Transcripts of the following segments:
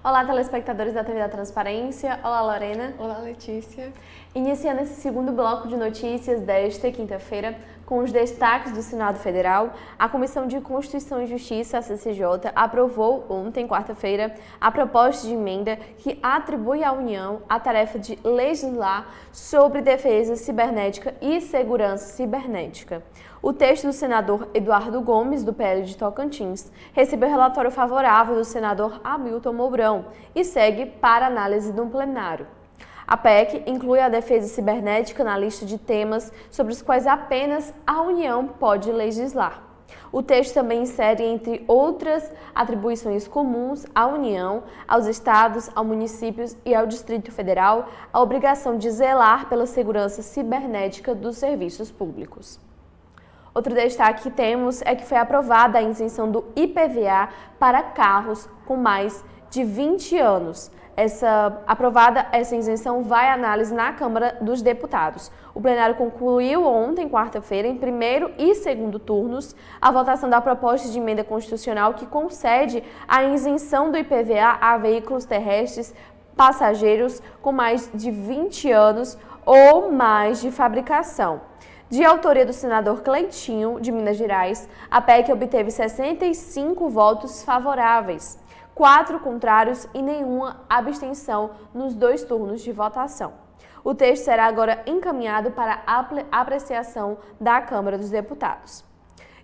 Olá, telespectadores da TV da Transparência. Olá, Lorena. Olá, Letícia. Iniciando esse segundo bloco de notícias desta quinta-feira, com os destaques do Senado Federal, a Comissão de Constituição e Justiça, a CCJ, aprovou ontem, quarta-feira, a proposta de emenda que atribui à União a tarefa de legislar sobre defesa cibernética e segurança cibernética. O texto do senador Eduardo Gomes, do PL de Tocantins, recebeu relatório favorável do senador Hamilton Mourão e segue para análise do plenário. A PEC inclui a defesa cibernética na lista de temas sobre os quais apenas a União pode legislar. O texto também insere, entre outras atribuições comuns à União, aos estados, aos municípios e ao Distrito Federal, a obrigação de zelar pela segurança cibernética dos serviços públicos. Outro destaque que temos é que foi aprovada a isenção do IPVA para carros com mais de 20 anos. Aprovada essa isenção vai à análise na Câmara dos Deputados. O plenário concluiu ontem, quarta-feira, em primeiro e segundo turnos, a votação da proposta de emenda constitucional que concede a isenção do IPVA a veículos terrestres passageiros com mais de 20 anos ou mais de fabricação. De autoria do senador Cleitinho, de Minas Gerais, a PEC obteve 65 votos favoráveis, 4 contrários e nenhuma abstenção nos 2 turnos de votação. O texto será agora encaminhado para apreciação da Câmara dos Deputados.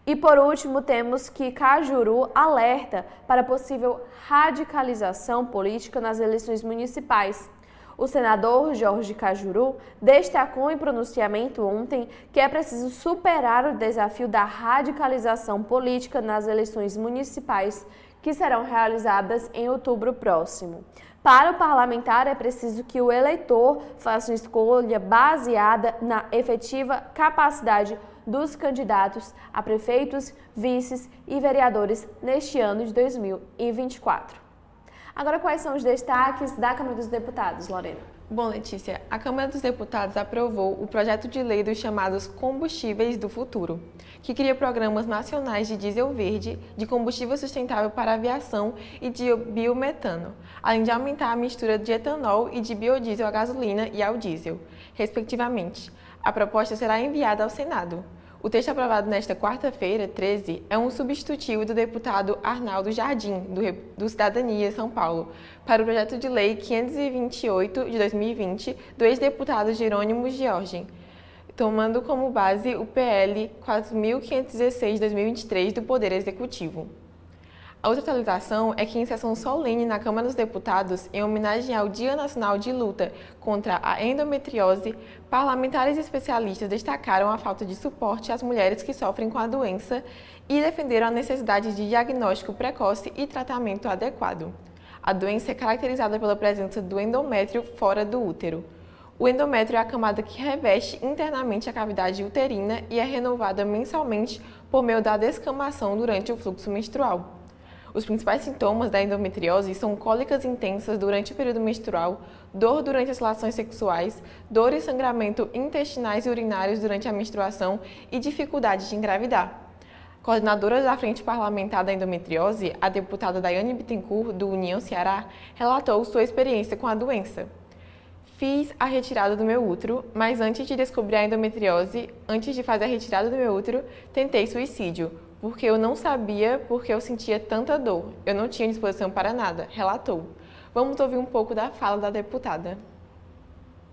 E por último, temos que Cajuru alerta para possível radicalização política nas eleições municipais. O senador Jorge Cajuru destacou em pronunciamento ontem que é preciso superar o desafio da radicalização política nas eleições municipais que serão realizadas em outubro próximo. Para o parlamentar, é preciso que o eleitor faça uma escolha baseada na efetiva capacidade dos candidatos a prefeitos, vices e vereadores neste ano de 2024. Agora, quais são os destaques da Câmara dos Deputados, Lorena? Bom, Letícia, a Câmara dos Deputados aprovou o projeto de lei dos chamados combustíveis do futuro, que cria programas nacionais de diesel verde, de combustível sustentável para a aviação e de biometano, além de aumentar a mistura de etanol e de biodiesel à gasolina e ao diesel, respectivamente. A proposta será enviada ao Senado. O texto aprovado nesta quarta-feira, 13, é um substitutivo do deputado Arnaldo Jardim, do Cidadania, São Paulo, para o projeto de lei 528 de 2020 do ex-deputado Jerônimo Georgen, tomando como base o PL 4.516 de 2023 do Poder Executivo. A outra atualização é que, em sessão solene na Câmara dos Deputados, em homenagem ao Dia Nacional de Luta contra a Endometriose, parlamentares e especialistas destacaram a falta de suporte às mulheres que sofrem com a doença e defenderam a necessidade de diagnóstico precoce e tratamento adequado. A doença é caracterizada pela presença do endométrio fora do útero. O endométrio é a camada que reveste internamente a cavidade uterina e é renovada mensalmente por meio da descamação durante o fluxo menstrual. Os principais sintomas da endometriose são cólicas intensas durante o período menstrual, dor durante as relações sexuais, dor e sangramento intestinais e urinários durante a menstruação e dificuldade de engravidar. Coordenadora da Frente Parlamentar da Endometriose, a deputada Daiane Bittencourt, do União Ceará, relatou sua experiência com a doença. Fiz a retirada do meu útero, mas antes de descobrir a endometriose, antes de fazer a retirada do meu útero, tentei suicídio, porque eu não sabia porque eu sentia tanta dor. Eu não tinha disposição para nada, relatou. Vamos ouvir um pouco da fala da deputada.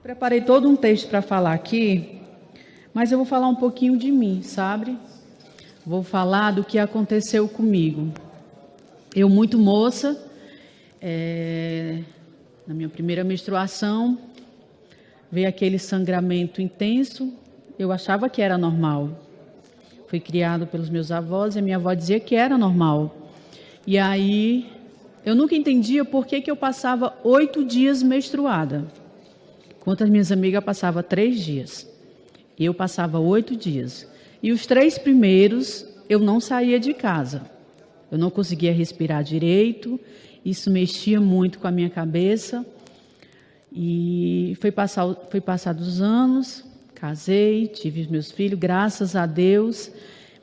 Preparei todo um texto para falar aqui, mas eu vou falar um pouquinho de mim, sabe? Vou falar do que aconteceu comigo. Eu, muito moça, na minha primeira menstruação, veio aquele sangramento intenso, eu achava que era normal. Fui criado pelos meus avós e a minha avó dizia que era normal. E aí, eu nunca entendia por que eu passava 8 dias menstruada. Enquanto as minhas amigas passavam 3 dias. Eu passava 8 dias. E os 3 primeiros, eu não saía de casa. Eu não conseguia respirar direito, isso mexia muito com a minha cabeça. E foi passados os anos, casei, tive os meus filhos, graças a Deus.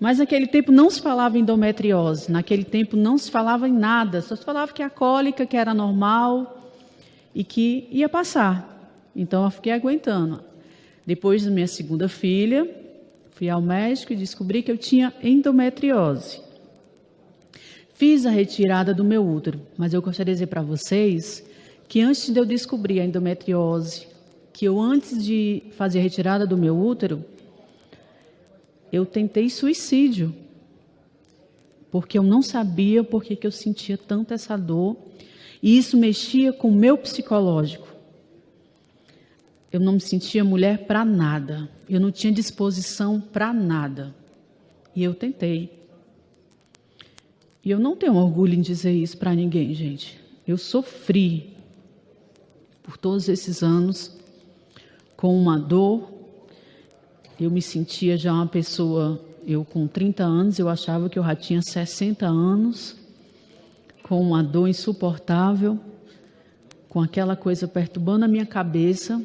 Mas naquele tempo não se falava em endometriose, naquele tempo não se falava em nada, só se falava que a cólica, que era normal e que ia passar. Então eu fiquei aguentando. Depois da minha segunda filha, fui ao médico e descobri que eu tinha endometriose. Fiz a retirada do meu útero, mas eu gostaria de dizer para vocês que antes de eu descobrir a endometriose, que eu antes de fazer a retirada do meu útero, eu tentei suicídio, porque eu não sabia por que eu sentia tanto essa dor, e isso mexia com o meu psicológico. Eu não me sentia mulher para nada, eu não tinha disposição para nada, e eu tentei. E eu não tenho orgulho em dizer isso para ninguém, gente. Eu sofri por todos esses anos com uma dor. Eu me sentia já uma pessoa, eu com 30 anos, eu achava que eu já tinha 60 anos, com uma dor insuportável, com aquela coisa perturbando a minha cabeça.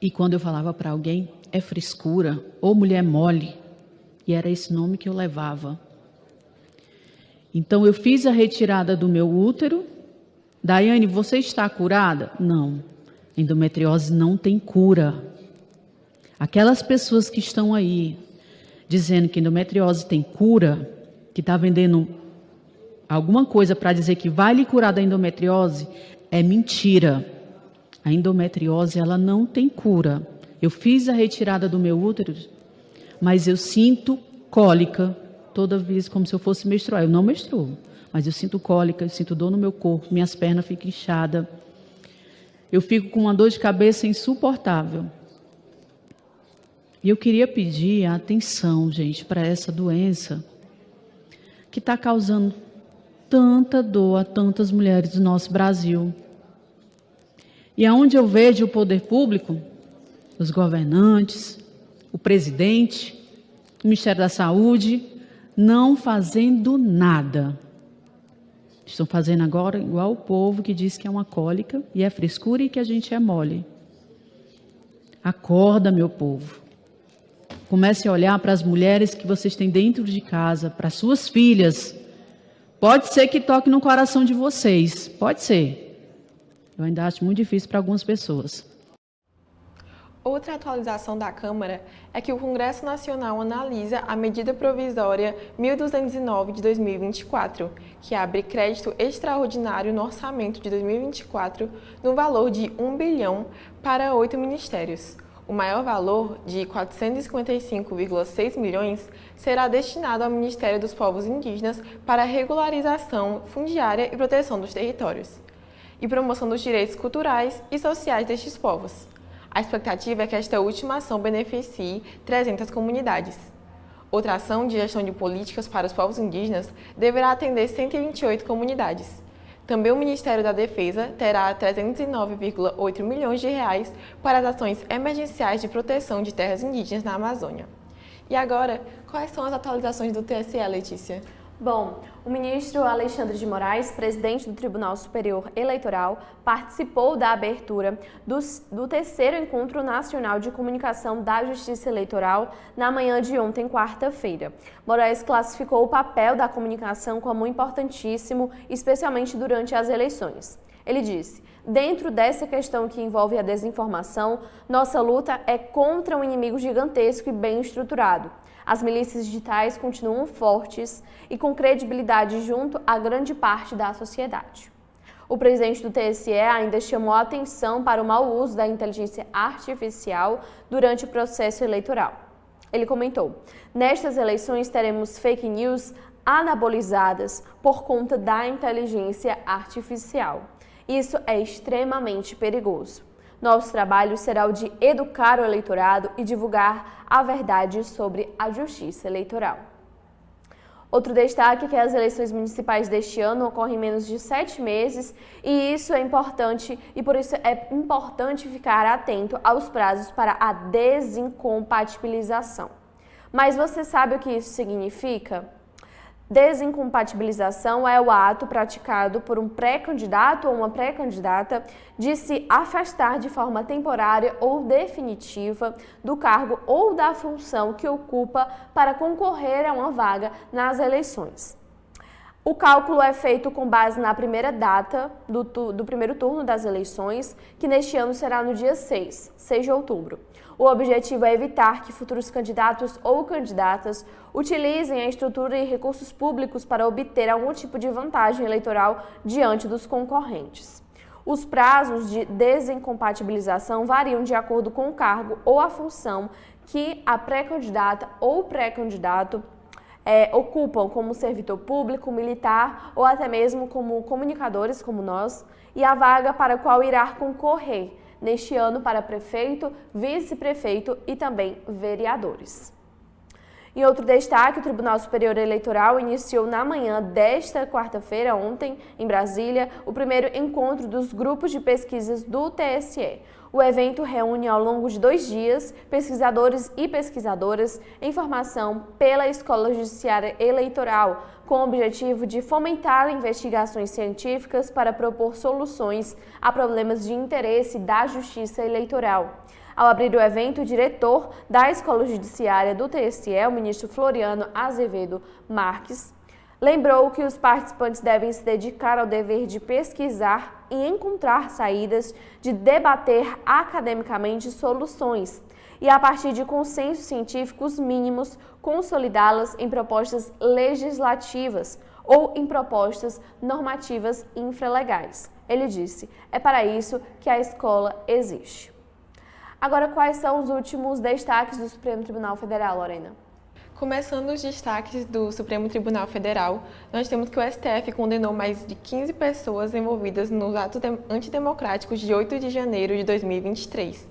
E quando eu falava para alguém, é frescura, ou mulher mole, e era esse nome que eu levava. Então eu fiz a retirada do meu útero. Daiane, você está curada? Não, endometriose não tem cura. Aquelas pessoas que estão aí dizendo que endometriose tem cura, que está vendendo alguma coisa para dizer que vai lhe curar da endometriose, é mentira. A endometriose, ela não tem cura. Eu fiz a retirada do meu útero, mas eu sinto cólica toda vez, como se eu fosse menstruar. Eu não menstruo, mas eu sinto cólica, eu sinto dor no meu corpo, minhas pernas ficam inchadas. Eu fico com uma dor de cabeça insuportável. E eu queria pedir a atenção, gente, para essa doença que está causando tanta dor a tantas mulheres do nosso Brasil. E aonde eu vejo o poder público, os governantes, o presidente, o Ministério da Saúde, não fazendo nada. Estão fazendo agora igual o povo que diz que é uma cólica e é frescura e que a gente é mole. Acorda, meu povo. Comece a olhar para as mulheres que vocês têm dentro de casa, para suas filhas. Pode ser que toque no coração de vocês, pode ser. Eu ainda acho muito difícil para algumas pessoas. Outra atualização da Câmara é que o Congresso Nacional analisa a medida provisória 1209 de 2024, que abre crédito extraordinário no orçamento de 2024 no valor de 1 bilhão para 8 ministérios. O maior valor, de 455,6 milhões, será destinado ao Ministério dos Povos Indígenas para a regularização fundiária e proteção dos territórios, e promoção dos direitos culturais e sociais destes povos. A expectativa é que esta última ação beneficie 300 comunidades. Outra ação de gestão de políticas para os povos indígenas deverá atender 128 comunidades. Também o Ministério da Defesa terá 309,8 milhões de reais para as ações emergenciais de proteção de terras indígenas na Amazônia. E agora, quais são as atualizações do TSE, Letícia? Bom, o ministro Alexandre de Moraes, presidente do Tribunal Superior Eleitoral, participou da abertura do terceiro Encontro Nacional de Comunicação da Justiça Eleitoral na manhã de ontem, quarta-feira. Moraes classificou o papel da comunicação como importantíssimo, especialmente durante as eleições. Ele disse: dentro dessa questão que envolve a desinformação, nossa luta é contra um inimigo gigantesco e bem estruturado. As milícias digitais continuam fortes e com credibilidade junto a grande parte da sociedade. O presidente do TSE ainda chamou a atenção para o mau uso da inteligência artificial durante o processo eleitoral. Ele comentou: nestas eleições teremos fake news anabolizadas por conta da inteligência artificial. Isso é extremamente perigoso. Nosso trabalho será o de educar o eleitorado e divulgar a verdade sobre a justiça eleitoral. Outro destaque é que as eleições municipais deste ano ocorrem em menos de 7 meses e isso é importante e por isso é importante ficar atento aos prazos para a desincompatibilização. Mas você sabe o que isso significa? Desincompatibilização é o ato praticado por um pré-candidato ou uma pré-candidata de se afastar de forma temporária ou definitiva do cargo ou da função que ocupa para concorrer a uma vaga nas eleições. O cálculo é feito com base na primeira data do primeiro turno das eleições, que neste ano será no dia 6 de outubro. O objetivo é evitar que futuros candidatos ou candidatas utilizem a estrutura e recursos públicos para obter algum tipo de vantagem eleitoral diante dos concorrentes. Os prazos de desincompatibilização variam de acordo com o cargo ou a função que a pré-candidata ou pré-candidato ocupam, como servidor público, militar ou até mesmo como comunicadores, como nós, e a vaga para a qual irá concorrer neste ano para prefeito, vice-prefeito e também vereadores. Em outro destaque, o Tribunal Superior Eleitoral iniciou na manhã desta quarta-feira, ontem, em Brasília, o primeiro encontro dos grupos de pesquisas do TSE. O evento reúne ao longo de 2 dias pesquisadores e pesquisadoras em formação pela Escola Judiciária Eleitoral, com o objetivo de fomentar investigações científicas para propor soluções a problemas de interesse da Justiça Eleitoral. Ao abrir o evento, o diretor da Escola Judiciária do TSE, o ministro Floriano Azevedo Marques, lembrou que os participantes devem se dedicar ao dever de pesquisar e encontrar saídas, de debater academicamente soluções e, a partir de consensos científicos mínimos, consolidá-las em propostas legislativas ou em propostas normativas infralegais. Ele disse: é para isso que a escola existe. Agora, quais são os últimos destaques do Supremo Tribunal Federal, Lorena? Começando os destaques do Supremo Tribunal Federal, nós temos que o STF condenou mais de 15 pessoas envolvidas nos atos antidemocráticos de 8 de janeiro de 2023.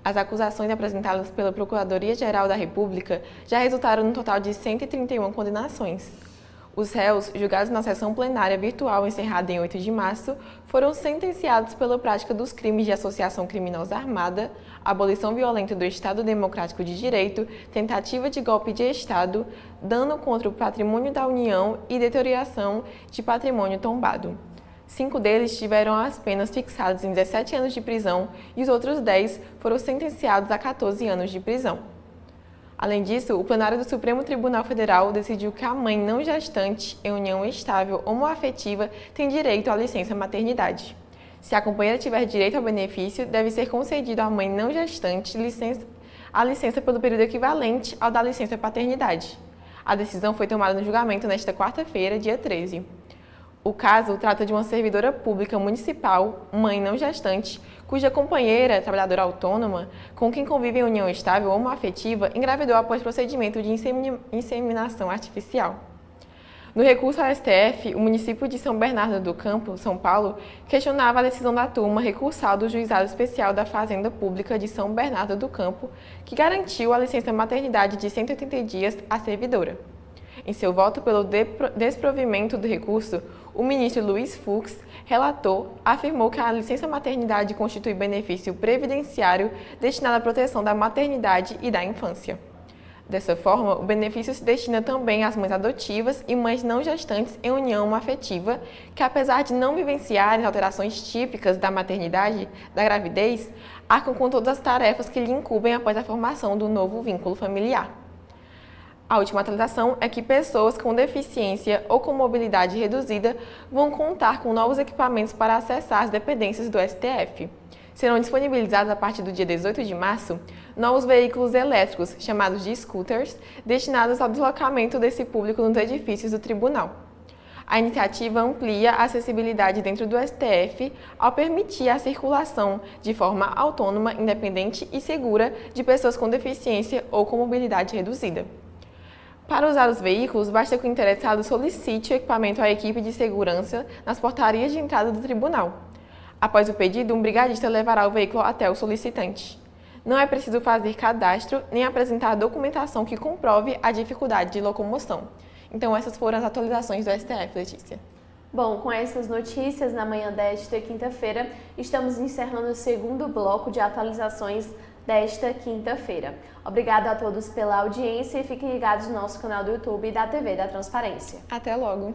As acusações apresentadas pela Procuradoria-Geral da República já resultaram no total de 131 condenações. Os réus, julgados na sessão plenária virtual encerrada em 8 de março, foram sentenciados pela prática dos crimes de associação criminosa armada, abolição violenta do Estado Democrático de Direito, tentativa de golpe de Estado, dano contra o patrimônio da União e deterioração de patrimônio tombado. 5 deles tiveram as penas fixadas em 17 anos de prisão e os outros 10 foram sentenciados a 14 anos de prisão. Além disso, o plenário do Supremo Tribunal Federal decidiu que a mãe não gestante em união estável homoafetiva tem direito à licença maternidade. Se a companheira tiver direito ao benefício, deve ser concedido à mãe não gestante a licença pelo período equivalente ao da licença paternidade. A decisão foi tomada no julgamento nesta quarta-feira, dia 13. O caso trata de uma servidora pública municipal, mãe não gestante, cuja companheira, trabalhadora autônoma, com quem convive em união estável ou homoafetiva, engravidou após procedimento de inseminação artificial. No recurso ao STF, o município de São Bernardo do Campo, São Paulo, questionava a decisão da turma recursal do Juizado Especial da Fazenda Pública de São Bernardo do Campo, que garantiu a licença maternidade de 180 dias à servidora. Em seu voto pelo desprovimento do recurso, o ministro Luiz Fux, relator, afirmou que a licença maternidade constitui benefício previdenciário destinado à proteção da maternidade e da infância. Dessa forma, o benefício se destina também às mães adotivas e mães não gestantes em união afetiva, que apesar de não vivenciarem alterações típicas da maternidade, da gravidez, arcam com todas as tarefas que lhe incumbem após a formação do novo vínculo familiar. A última atualização é que pessoas com deficiência ou com mobilidade reduzida vão contar com novos equipamentos para acessar as dependências do STF. Serão disponibilizados a partir do dia 18 de março novos veículos elétricos, chamados de scooters, destinados ao deslocamento desse público nos edifícios do tribunal. A iniciativa amplia a acessibilidade dentro do STF ao permitir a circulação de forma autônoma, independente e segura de pessoas com deficiência ou com mobilidade reduzida. Para usar os veículos, basta que o interessado solicite o equipamento à equipe de segurança nas portarias de entrada do tribunal. Após o pedido, um brigadista levará o veículo até o solicitante. Não é preciso fazer cadastro nem apresentar documentação que comprove a dificuldade de locomoção. Então, essas foram as atualizações do STF, Letícia. Bom, com essas notícias, na manhã desta quinta-feira, estamos encerrando o segundo bloco de atualizações desta quinta-feira. Obrigada a todos pela audiência e fiquem ligados no nosso canal do YouTube da TV da Transparência. Até logo!